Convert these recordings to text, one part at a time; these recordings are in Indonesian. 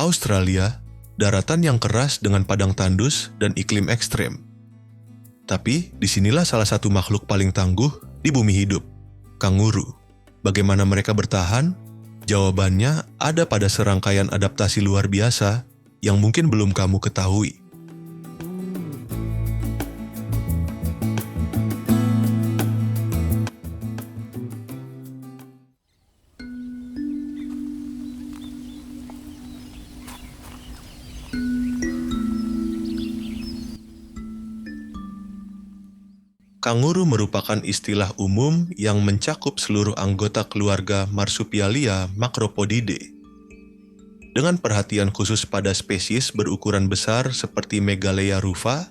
Australia, daratan yang keras dengan padang tandus dan iklim ekstrem. Tapi disinilah salah satu makhluk paling tangguh di bumi hidup, kanguru. Bagaimana mereka bertahan? Jawabannya ada pada serangkaian adaptasi luar biasa yang mungkin belum kamu ketahui. Kanguru merupakan istilah umum yang mencakup seluruh anggota keluarga Marsupialia Macropodidae. Dengan perhatian khusus pada spesies berukuran besar seperti Megalea rufa,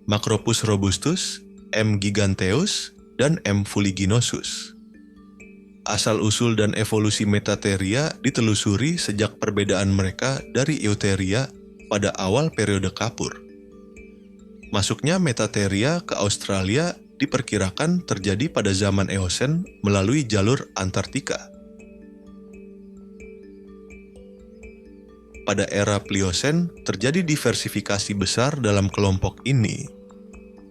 Macropus robustus, M. giganteus, dan M. fuliginosus. Asal-usul dan evolusi Metatheria ditelusuri sejak perbedaan mereka dari Eutheria pada awal periode Kapur. Masuknya Metatheria ke Australia diperkirakan terjadi pada zaman Eosen melalui jalur Antartika. Pada era Pliocene terjadi diversifikasi besar dalam kelompok ini,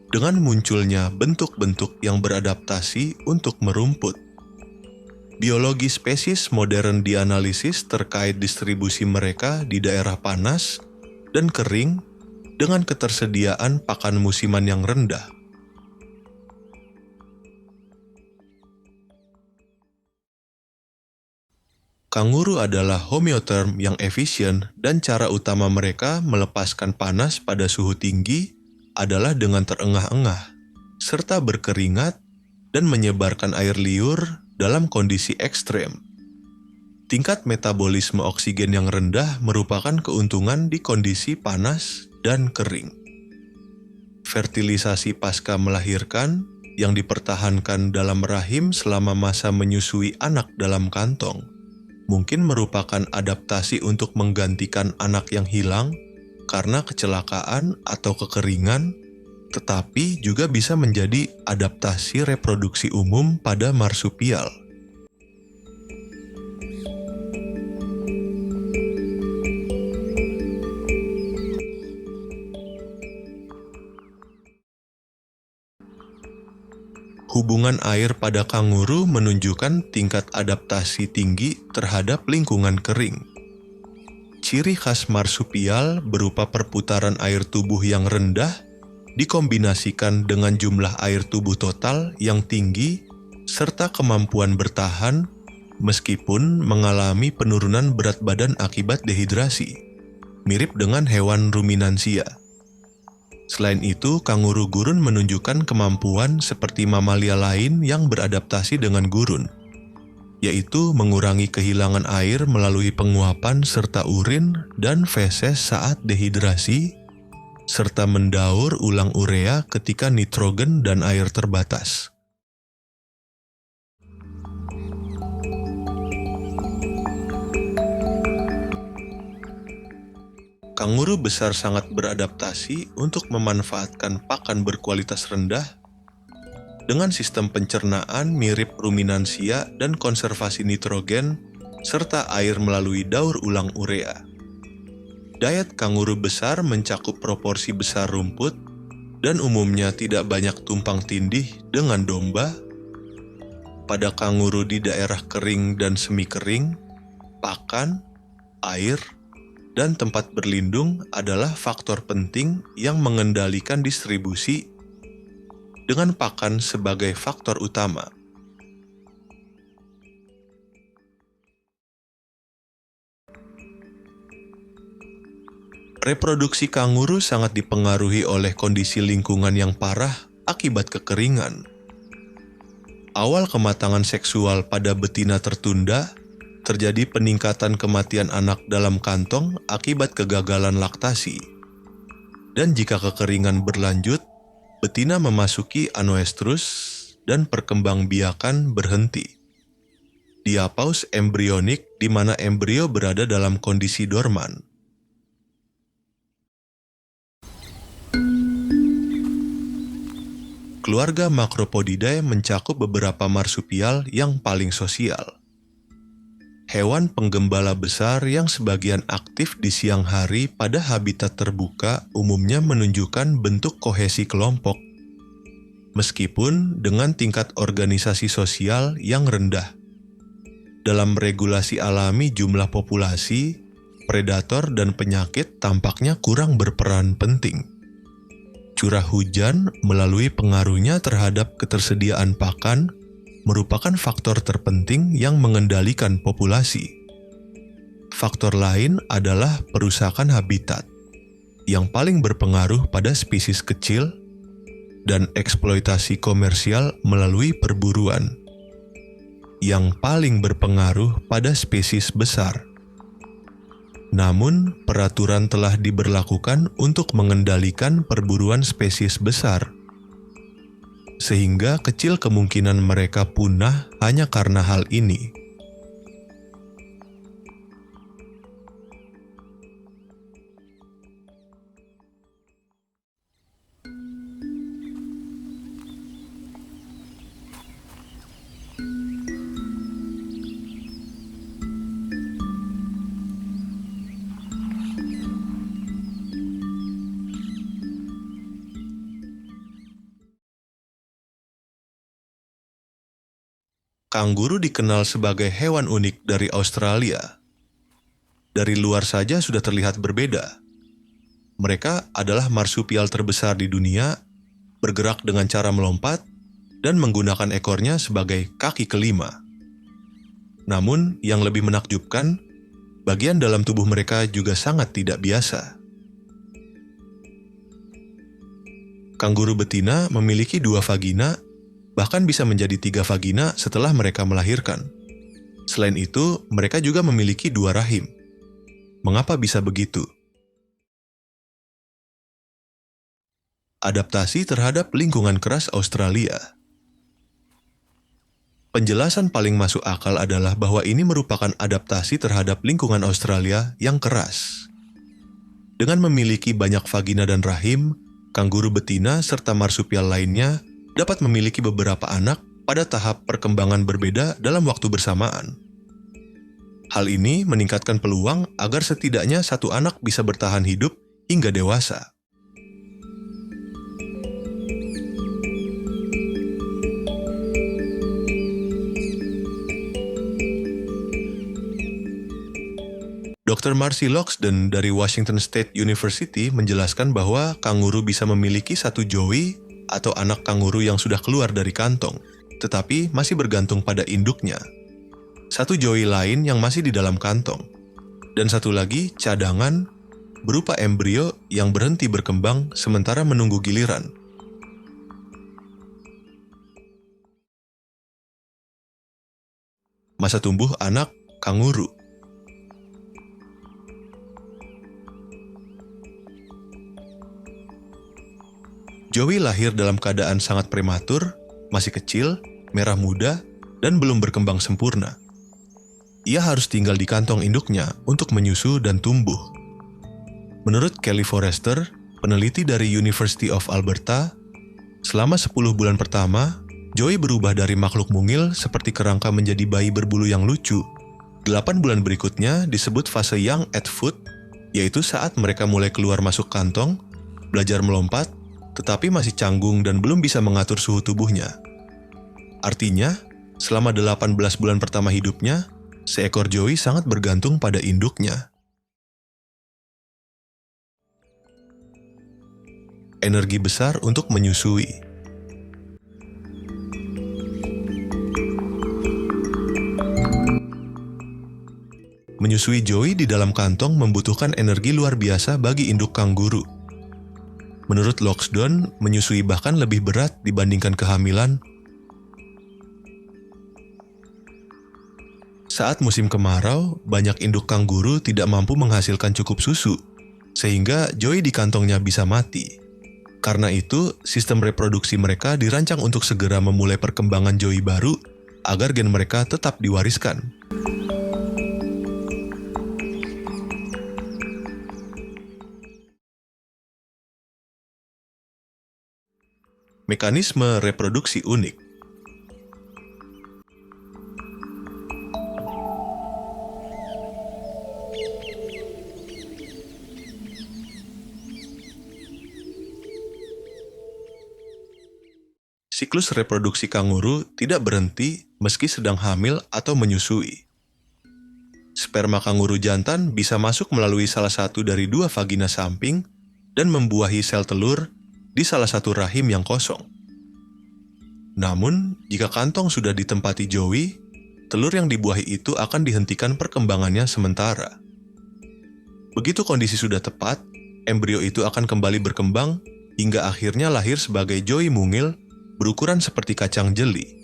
dengan munculnya bentuk-bentuk yang beradaptasi untuk merumput. Biologi spesies modern dianalisis terkait distribusi mereka di daerah panas dan kering dengan ketersediaan pakan musiman yang rendah. Kanguru adalah homeotherm yang efisien dan cara utama mereka melepaskan panas pada suhu tinggi adalah dengan terengah-engah, serta berkeringat dan menyebarkan air liur dalam kondisi ekstrem. Tingkat metabolisme oksigen yang rendah merupakan keuntungan di kondisi panas dan kering. Fertilisasi pasca melahirkan yang dipertahankan dalam rahim selama masa menyusui anak dalam kantong mungkin merupakan adaptasi untuk menggantikan anak yang hilang karena kecelakaan atau kekeringan, tetapi juga bisa menjadi adaptasi reproduksi umum pada marsupial. Hubungan air pada kanguru menunjukkan tingkat adaptasi tinggi terhadap lingkungan kering. Ciri khas marsupial berupa perputaran air tubuh yang rendah dikombinasikan dengan jumlah air tubuh total yang tinggi serta kemampuan bertahan meskipun mengalami penurunan berat badan akibat dehidrasi, mirip dengan hewan ruminansia. Selain itu, kanguru gurun menunjukkan kemampuan seperti mamalia lain yang beradaptasi dengan gurun, yaitu mengurangi kehilangan air melalui penguapan serta urin dan feses saat dehidrasi, serta mendaur ulang urea ketika nitrogen dan air terbatas. Kanguru besar sangat beradaptasi untuk memanfaatkan pakan berkualitas rendah dengan sistem pencernaan mirip ruminansia dan konservasi nitrogen serta air melalui daur ulang urea. Diet kanguru besar mencakup proporsi besar rumput dan umumnya tidak banyak tumpang tindih dengan domba. Pada kanguru di daerah kering dan semi kering, pakan, air, dan tempat berlindung adalah faktor penting yang mengendalikan distribusi, dengan pakan sebagai faktor utama. Reproduksi kanguru sangat dipengaruhi oleh kondisi lingkungan yang parah akibat kekeringan. Awal kematangan seksual pada betina tertunda, terjadi peningkatan kematian anak dalam kantong akibat kegagalan laktasi. Dan jika kekeringan berlanjut, betina memasuki anoestrus dan perkembangbiakan berhenti. Diapause embryonik di mana embrio berada dalam kondisi dorman. Keluarga Macropodidae mencakup beberapa marsupial yang paling sosial. hewan penggembala besar yang sebagian aktif di siang hari pada habitat terbuka umumnya menunjukkan bentuk kohesi kelompok, meskipun dengan tingkat organisasi sosial yang rendah. Dalam regulasi alami jumlah populasi, predator dan penyakit tampaknya kurang berperan penting. Curah hujan melalui pengaruhnya terhadap ketersediaan pakan merupakan faktor terpenting yang mengendalikan populasi. Faktor lain adalah perusakan habitat, yang paling berpengaruh pada spesies kecil, dan eksploitasi komersial melalui perburuan, yang paling berpengaruh pada spesies besar. Namun, peraturan telah diberlakukan untuk mengendalikan perburuan spesies besar, sehingga kecil kemungkinan mereka punah hanya karena hal ini. Kanguru dikenal sebagai hewan unik dari Australia. Dari luar saja sudah terlihat berbeda. Mereka adalah marsupial terbesar di dunia, bergerak dengan cara melompat, dan menggunakan ekornya sebagai kaki kelima. Namun, yang lebih menakjubkan, bagian dalam tubuh mereka juga sangat tidak biasa. Kanguru betina memiliki 2 vagina, bahkan bisa menjadi 3 vagina setelah mereka melahirkan. Selain itu, mereka juga memiliki 2 rahim. Mengapa bisa begitu? Adaptasi terhadap lingkungan keras Australia. Penjelasan paling masuk akal adalah bahwa ini merupakan adaptasi terhadap lingkungan Australia yang keras. Dengan memiliki banyak vagina dan rahim, kanguru betina serta marsupial lainnya dapat memiliki beberapa anak pada tahap perkembangan berbeda dalam waktu bersamaan. Hal ini meningkatkan peluang agar setidaknya satu anak bisa bertahan hidup hingga dewasa. Dr. Marcy Loxden dari Washington State University menjelaskan bahwa kanguru bisa memiliki satu joey atau anak kanguru yang sudah keluar dari kantong, tetapi masih bergantung pada induknya. Satu joey lain yang masih di dalam kantong, dan satu lagi cadangan berupa embrio yang berhenti berkembang sementara menunggu giliran. Masa tumbuh anak kanguru. Joey lahir dalam keadaan sangat prematur, masih kecil, merah muda, dan belum berkembang sempurna. Ia harus tinggal di kantong induknya untuk menyusu dan tumbuh. Menurut Kelly Forrester, peneliti dari University of Alberta, selama 10 bulan pertama, Joey berubah dari makhluk mungil seperti kerangka menjadi bayi berbulu yang lucu. 8 bulan berikutnya disebut fase young at foot, yaitu saat mereka mulai keluar masuk kantong, belajar melompat, tetapi masih canggung dan belum bisa mengatur suhu tubuhnya. Artinya, selama 18 bulan pertama hidupnya, seekor joey sangat bergantung pada induknya. Energi besar untuk menyusui. Menyusui joey di dalam kantong membutuhkan energi luar biasa bagi induk kanguru. Menurut Loxden, menyusui bahkan lebih berat dibandingkan kehamilan. Saat musim kemarau, banyak induk kanguru tidak mampu menghasilkan cukup susu, sehingga joey di kantongnya bisa mati. Karena itu, sistem reproduksi mereka dirancang untuk segera memulai perkembangan joey baru agar gen mereka tetap diwariskan. Mekanisme reproduksi unik. siklus reproduksi kanguru tidak berhenti meski sedang hamil atau menyusui. Sperma kanguru jantan bisa masuk melalui salah satu dari dua vagina samping dan membuahi sel telur di salah satu rahim yang kosong. Namun, jika kantong sudah ditempati Joey, telur yang dibuahi itu akan dihentikan perkembangannya sementara. Begitu kondisi sudah tepat, embrio itu akan kembali berkembang hingga akhirnya lahir sebagai Joey mungil berukuran seperti kacang jeli.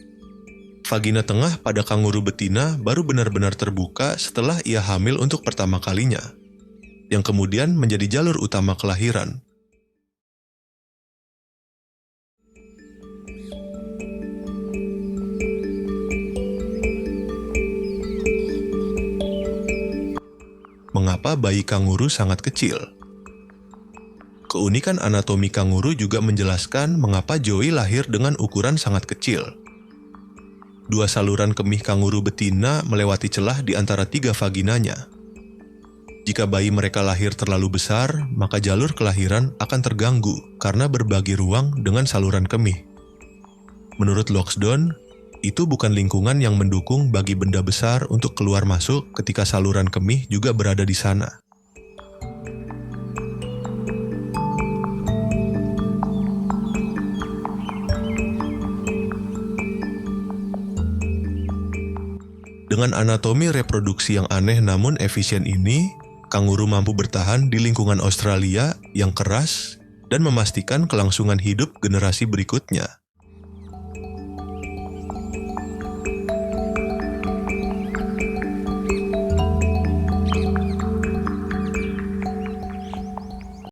Vagina tengah pada kanguru betina baru benar-benar terbuka setelah ia hamil untuk pertama kalinya, yang kemudian menjadi jalur utama kelahiran. Mengapa bayi kanguru sangat kecil? Keunikan anatomi kanguru juga menjelaskan mengapa Joey lahir dengan ukuran sangat kecil. Dua saluran kemih kanguru betina melewati celah di antara tiga vaginanya. Jika bayi mereka lahir terlalu besar, maka jalur kelahiran akan terganggu karena berbagi ruang dengan saluran kemih. Menurut Loxdon, itu bukan lingkungan yang mendukung bagi benda besar untuk keluar masuk ketika saluran kemih juga berada di sana. Dengan anatomi reproduksi yang aneh namun efisien ini, kanguru mampu bertahan di lingkungan Australia yang keras dan memastikan kelangsungan hidup generasi berikutnya.